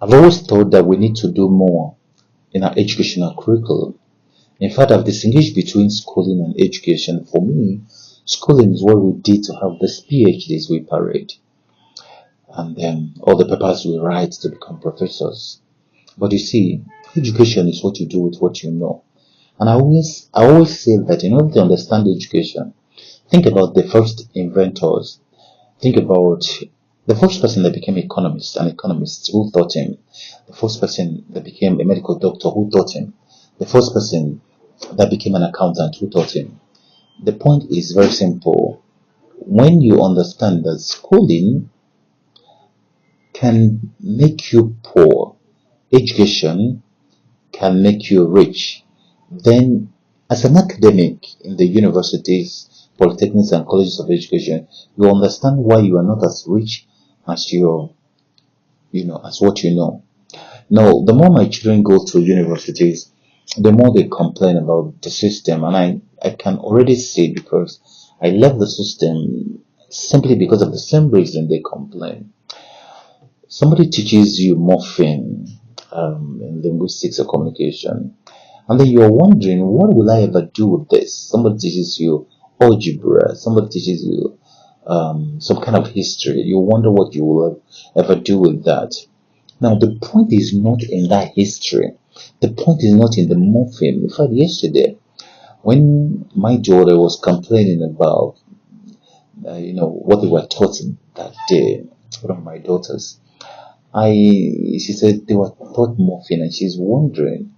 I've always thought that we need to do more in our educational curriculum. In fact, I've distinguished between schooling and education. For me, schooling is what we did to have these PhDs we parade, and then all the papers we write to become professors. But you see, education is what you do with what you know. And I always say that in order to understand education, think about the first inventors. Think about the first person that became an economist, who taught him? The first person that became a medical doctor, who taught him? The first person that became an accountant, who taught him? The point is very simple. When you understand that schooling can make you poor, education can make you rich, then as an academic in the universities, polytechnics and colleges of education, you understand why you are not as rich as as what you know. Now, the more my children go to universities, the more they complain about the system, and I can already see, because I left the system simply because of the same reason they complain. Somebody teaches you morpheme in linguistics or communication, and then you're wondering, what will I ever do with this? Somebody teaches you algebra, somebody teaches you some kind of history. You wonder what you will ever do with that. Now, the point is not in that history. The point is not in the morpheme. In fact, yesterday, when my daughter was complaining about, what they were taught that day, one of my daughters, she said they were taught morphine, and she's wondering,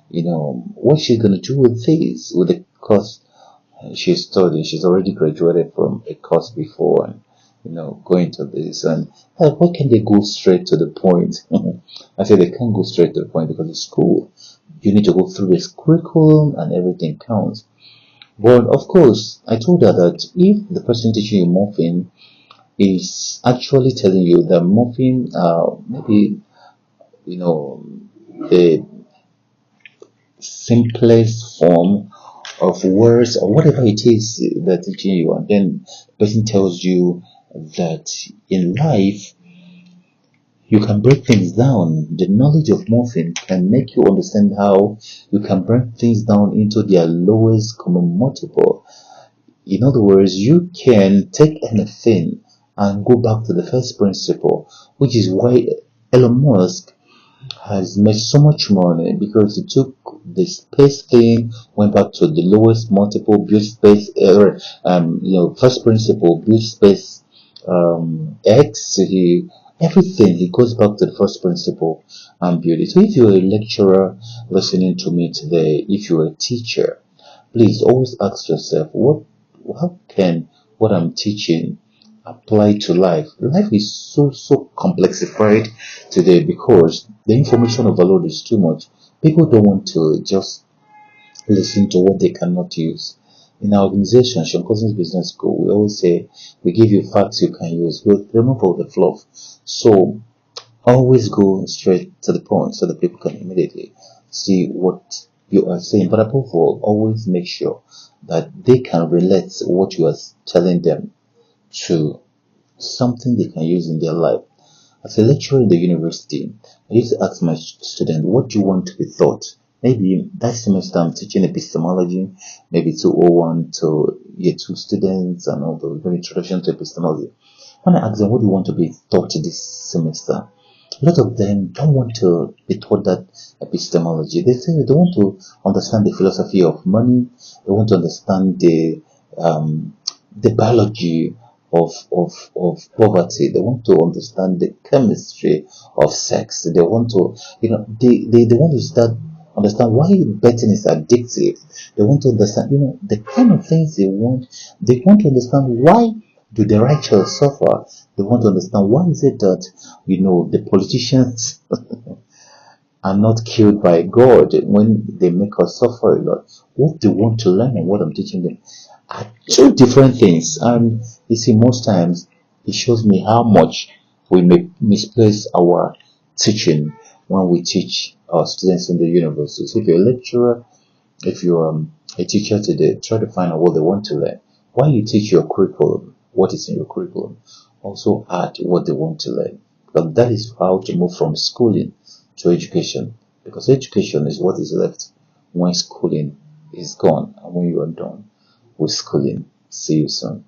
what she's going to do with this, with the course she's studying. She's already graduated from a course before, and going to this, and why can't they go straight to the point? I said they can't go straight to the point because it's school. You need to go through this curriculum, and everything counts. But of course, I told her that if the person teaching you morphine is actually telling you that morphine, maybe the simplest form of words or whatever it is that teaching you, and then the person tells you that in life you can break things down. The knowledge of morphine can make you understand how you can break things down into their lowest common multiple. In other words, you can take anything and go back to the first principle, which is why Elon Musk has made so much money, because he took the space thing, went back to the lowest multiple, build space, first principle, build space, X, everything, he goes back to the first principle and build it. So if you're a lecturer listening to me today, if you're a teacher, please always ask yourself, how can what I'm teaching apply to life? Life is so complexified today because the information overload is too much. People don't want to just listen to what they cannot use. In our organization, Sean Cousins Business School, we always say we give you facts you can use, we'll remove all the fluff. So always go straight to the point so that people can immediately see what you are saying. But above all, always make sure that they can relate what you are telling them to something they can use in their life. As a lecturer in the university, I used to ask my students, what do you want to be taught? Maybe that semester I'm teaching epistemology, maybe 201 to year 2 students and all those, introduction to epistemology. When I ask them, what do you want to be taught this semester? A lot of them don't want to be taught that epistemology. They say they want to understand the philosophy of money. They want to understand the biology of poverty. They want to understand the chemistry of sex. They want to, they want to understand why betting is addictive. They want to understand, the kind of things they want. They want to understand why do the righteous suffer. They want to understand why is it that, the politicians are not killed by God when they make us suffer a lot. What they want to learn and what I'm teaching them are two different things. And you see, most times it shows me how much we may misplace our teaching when we teach our students in the university. So if you're a lecturer, if you're a teacher today, try to find out what they want to learn. While you teach your curriculum, what is in your curriculum, also add what they want to learn. But that is how to move from schooling to education, because education is what is left when schooling is gone and when you are done with schooling. See you soon.